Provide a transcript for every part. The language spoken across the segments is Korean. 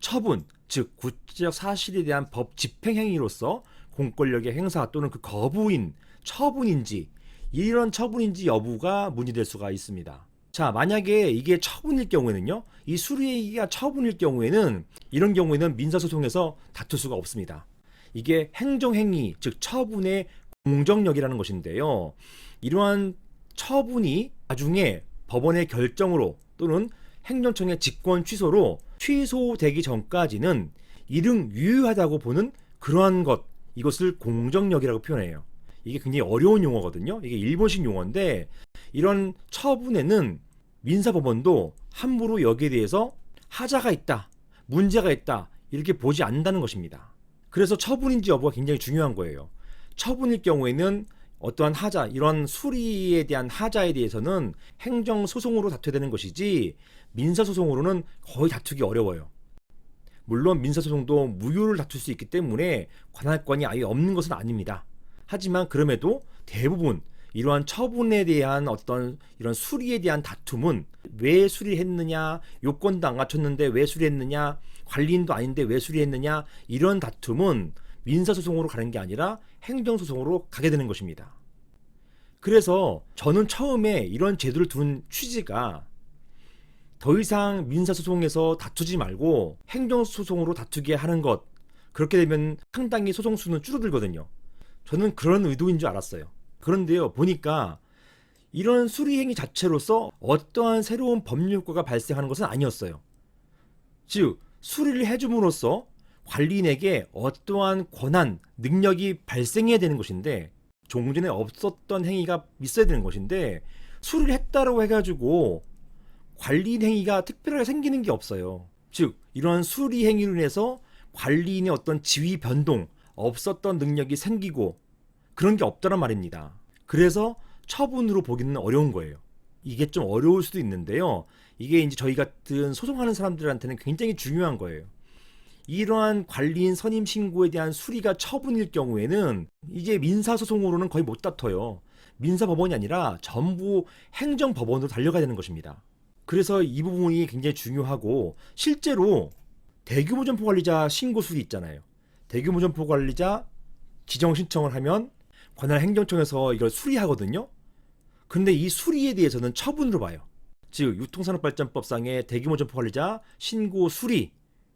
처분, 즉 구체적 사실에 대한 법 집행 행위로서 공권력의 행사 또는 그 거부인 처분인지 이런 처분인지 여부가 문제될 수가 있습니다. 자, 만약에 이게 처분일 경우에는요, 이 수리가 처분일 경우에는 이런 경우에는 민사소송에서 다툴 수가 없습니다. 이게 행정행위, 즉 처분의 공정력이라는 것인데요. 이러한 처분이 나중에 법원의 결정으로 또는 행정청의 직권 취소로 취소되기 전까지는 이릉 유효하다고 보는 그러한 것, 이것을 공정력이라고 표현해요. 이게 굉장히 어려운 용어거든요. 이게 일본식 용어인데 이런 처분에는 민사법원도 함부로 여기에 대해서 하자가 있다, 문제가 있다 이렇게 보지 않는다는 것입니다. 그래서 처분인지 여부가 굉장히 중요한 거예요. 처분일 경우에는 어떠한 하자, 이런 수리에 대한 하자에 대해서는 행정소송으로 다투야 되는 것이지 민사소송으로는 거의 다투기 어려워요. 물론 민사소송도 무효를 다툴 수 있기 때문에 관할권이 아예 없는 것은 아닙니다. 하지만 그럼에도 대부분 이러한 처분에 대한 어떤 이런 수리에 대한 다툼은 왜 수리했느냐, 요건도 안 갖췄는데 왜 수리했느냐, 관리인도 아닌데 왜 수리했느냐, 이런 다툼은 민사소송으로 가는 게 아니라 행정소송으로 가게 되는 것입니다. 그래서 저는 처음에 이런 제도를 둔 취지가 더 이상 민사소송에서 다투지 말고 행정소송으로 다투게 하는 것, 그렇게 되면 상당히 소송수는 줄어들거든요. 저는 그런 의도인 줄 알았어요. 그런데요, 보니까 이런 수리행위 자체로서 어떠한 새로운 법률효과가 발생하는 것은 아니었어요. 즉, 수리를 해줌으로써 관리인에게 어떠한 권한, 능력이 발생해야 되는 것인데 종전에 없었던 행위가 있어야 되는 것인데 수리를 했다고 해가지고 관리인 행위가 특별하게 생기는 게 없어요. 즉, 이러한 수리 행위로 인해서 관리인의 어떤 지위 변동, 없었던 능력이 생기고 그런 게 없다란 말입니다. 그래서 처분으로 보기는 어려운 거예요. 이게 좀 어려울 수도 있는데요. 이게 이제 저희 같은 소송하는 사람들한테는 굉장히 중요한 거예요. 이러한 관리인 선임 신고에 대한 수리가 처분일 경우에는 이제 민사소송으로는 거의 못 다퉈요. 민사법원이 아니라 전부 행정법원으로 달려가야 되는 것입니다. 그래서 이 부분이 굉장히 중요하고, 실제로 대규모 점포관리자 신고 수리 있잖아요. 대규모 점포관리자 지정 신청을 하면 관할 행정청에서 이걸 수리하거든요. 근데 이 수리에 대해서는 처분으로 봐요. 즉, 유통산업발전법상의 대규모 점포관리자 신고 수리,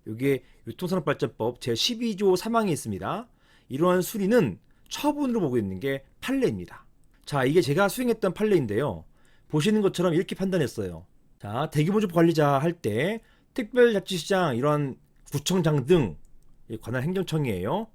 이게 유통산업발전법 제12조 3항에 있습니다. 이러한 수리는 처분으로 보고 있는 게 판례입니다. 자, 이게 제가 수행했던 판례인데요. 보시는 것처럼 이렇게 판단했어요. 자, 대규모 점포 관리자 할 때 특별자치시장, 이런 구청장 등 관할 행정청이에요.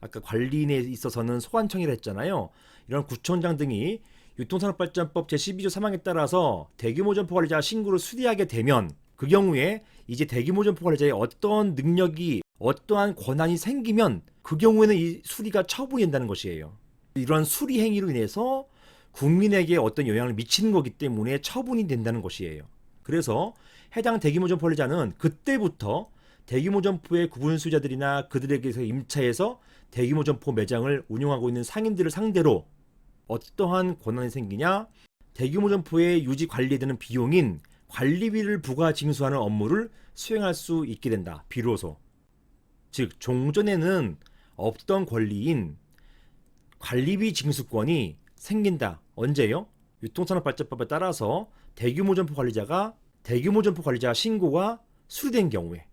아까 관리인에 있어서는 소관청이라 했잖아요. 이런 구청장 등이 유통산업발전법 제12조 3항에 따라서 대규모 점포 관리자 신고를 수리하게 되면 그 경우에 이제 대규모 점포 관리자의 어떤 능력이, 어떠한 권한이 생기면 그 경우에는 이 수리가 처분이 된다는 것이에요. 이러한 수리 행위로 인해서 국민에게 어떤 영향을 미치는 거기 때문에 처분이 된다는 것이에요. 그래서 해당 대규모 점포 관리자는 그때부터 대규모 점포의 구분 수요자들이나 그들에게서 임차해서 대규모 점포 매장을 운영하고 있는 상인들을 상대로 어떠한 권한이 생기냐, 대규모 점포의 유지 관리에 드는 비용인 관리비를 부과 징수하는 업무를 수행할 수 있게 된다. 비로소. 즉, 종전에는 없던 권리인 관리비 징수권이 생긴다. 언제요? 유통산업발전법에 따라서 대규모 점포 관리자가 대규모 점포 관리자 신고가 수리된 경우에,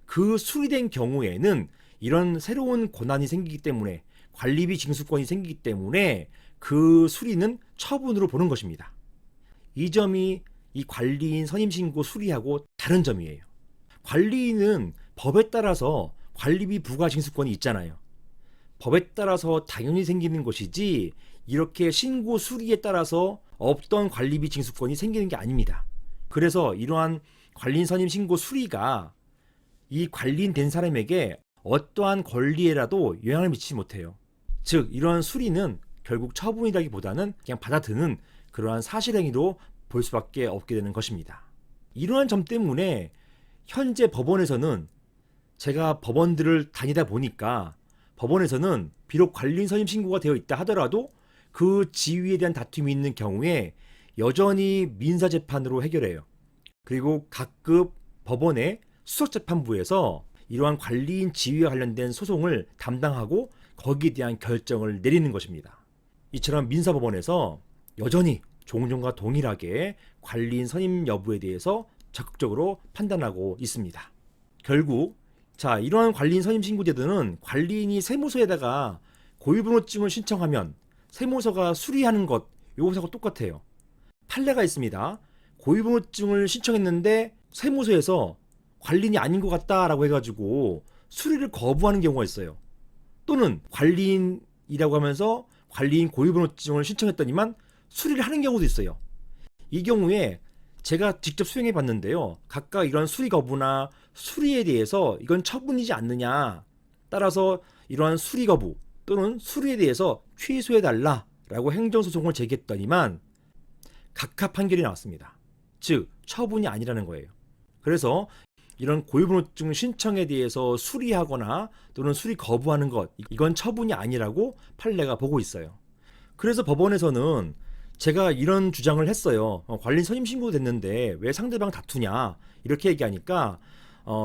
그 수리된 경우에는 이런 새로운 권한이 생기기 때문에, 관리비 징수권이 생기기 때문에 그 수리는 처분으로 보는 것입니다. 이 점이 이 관리인 선임 신고 수리하고 다른 점이에요. 관리인은 법에 따라서 관리비 부과 징수권이 있잖아요. 법에 따라서 당연히 생기는 것이지 이렇게 신고 수리에 따라서 없던 관리비 징수권이 생기는 게 아닙니다. 그래서 이러한 관리인 선임 신고 수리가 이 관리인 된 사람에게 어떠한 권리에라도 영향을 미치지 못해요. 즉, 이러한 수리는 결국 처분이라기보다는 그냥 받아드는 그러한 사실행위로 볼 수밖에 없게 되는 것입니다. 이러한 점 때문에 현재 법원에서는, 제가 법원들을 다니다 보니까 법원에서는 비록 관리인 선임 신고가 되어 있다 하더라도 그 지위에 대한 다툼이 있는 경우에 여전히 민사재판으로 해결해요. 그리고 각급 법원의 수석재판부에서 이러한 관리인 지위와 관련된 소송을 담당하고 거기에 대한 결정을 내리는 것입니다. 이처럼 민사법원에서 여전히 종전과 동일하게 관리인 선임 여부에 대해서 적극적으로 판단하고 있습니다. 결국 이러한 관리인 선임 신고 제도는 관리인이 세무서에다가 고유번호증을 신청하면 세무서가 수리하는 것, 요것하고 똑같아요. 판례가 있습니다. 고유번호증을 신청했는데 세무서에서 관리인이 아닌 것 같다라고 해가지고 수리를 거부하는 경우가 있어요. 또는 관리인이라고 하면서 관리인 고유번호증을 신청했더니만 수리를 하는 경우도 있어요. 이 경우에 제가 직접 수행해 봤는데요. 각각 이런 수리 거부나 수리에 대해서 이건 처분이지 않느냐, 따라서 이러한 수리 거부 또는 수리에 대해서 취소해 달라라고 행정소송을 제기했더니만 각하 판결이 나왔습니다. 즉 처분이 아니라는 거예요. 그래서 이런 고유번호증 신청에 대해서 수리하거나 또는 수리 거부하는 것, 이건 처분이 아니라고 판례가 보고 있어요. 그래서 법원에서는 제가 이런 주장을 했어요. 관리인 선임 신고 됐는데 왜 상대방 다투냐, 이렇게 얘기하니까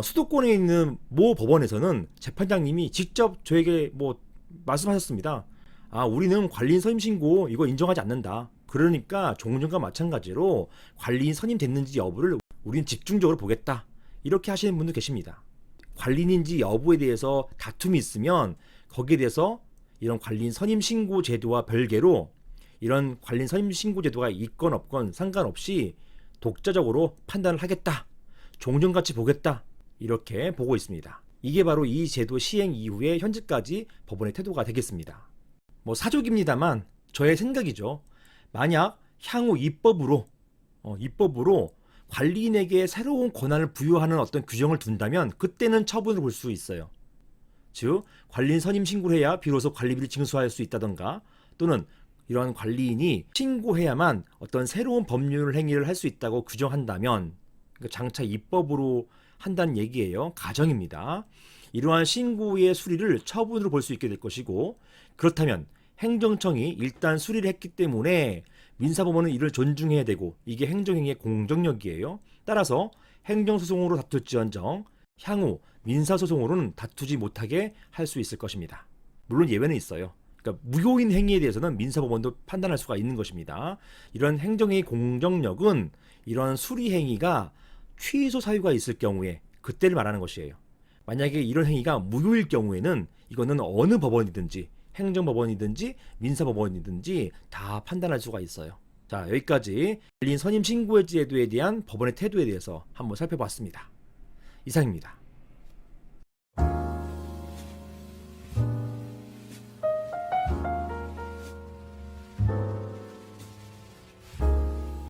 수도권에 있는 모 법원에서는 재판장님이 직접 저에게 말씀하셨습니다. 우리는 관리인 선임 신고 이거 인정하지 않는다. 그러니까 종전과 마찬가지로 관리인 선임됐는지 여부를 우리는 집중적으로 보겠다. 이렇게 하시는 분도 계십니다. 관리인인지 여부에 대해서 다툼이 있으면 거기에 대해서 이런 관리인 선임 신고 제도와 별개로 이런 관리인 선임 신고 제도가 있건 없건 상관없이 독자적으로 판단을 하겠다. 종전같이 보겠다. 이렇게 보고 있습니다. 이게 바로 이 제도 시행 이후에 현재까지 법원의 태도가 되겠습니다. 사족입니다만 저의 생각이죠. 만약 향후 입법으로 관리인에게 새로운 권한을 부여하는 어떤 규정을 둔다면 그때는 처분을 볼 수 있어요. 즉 관리인 선임 신고를 해야 비로소 관리비를 징수할 수 있다던가, 또는 이런 관리인이 신고해야만 어떤 새로운 법률 행위를 할 수 있다고 규정한다면, 그러니까 장차 입법으로 한다는 얘기예요. 가정입니다. 이러한 신고의 수리를 처분으로 볼 수 있게 될 것이고, 그렇다면 행정청이 일단 수리를 했기 때문에 민사법원은 이를 존중해야 되고, 이게 행정행위의 공정력이에요. 따라서 행정소송으로 다툴지언정 향후 민사소송으로는 다투지 못하게 할 수 있을 것입니다. 물론 예외는 있어요. 그러니까 무효인 행위에 대해서는 민사법원도 판단할 수가 있는 것입니다. 이런 행정행위 공정력은 이런 수리행위가 취소 사유가 있을 경우에 그때를 말하는 것이에요. 만약에 이런 행위가 무효일 경우에는 이거는 어느 법원이든지 행정법원이든지 민사법원이든지 다 판단할 수가 있어요. 여기까지 관리인 선임 신고의 제도에 대한 법원의 태도에 대해서 한번 살펴봤습니다. 이상입니다.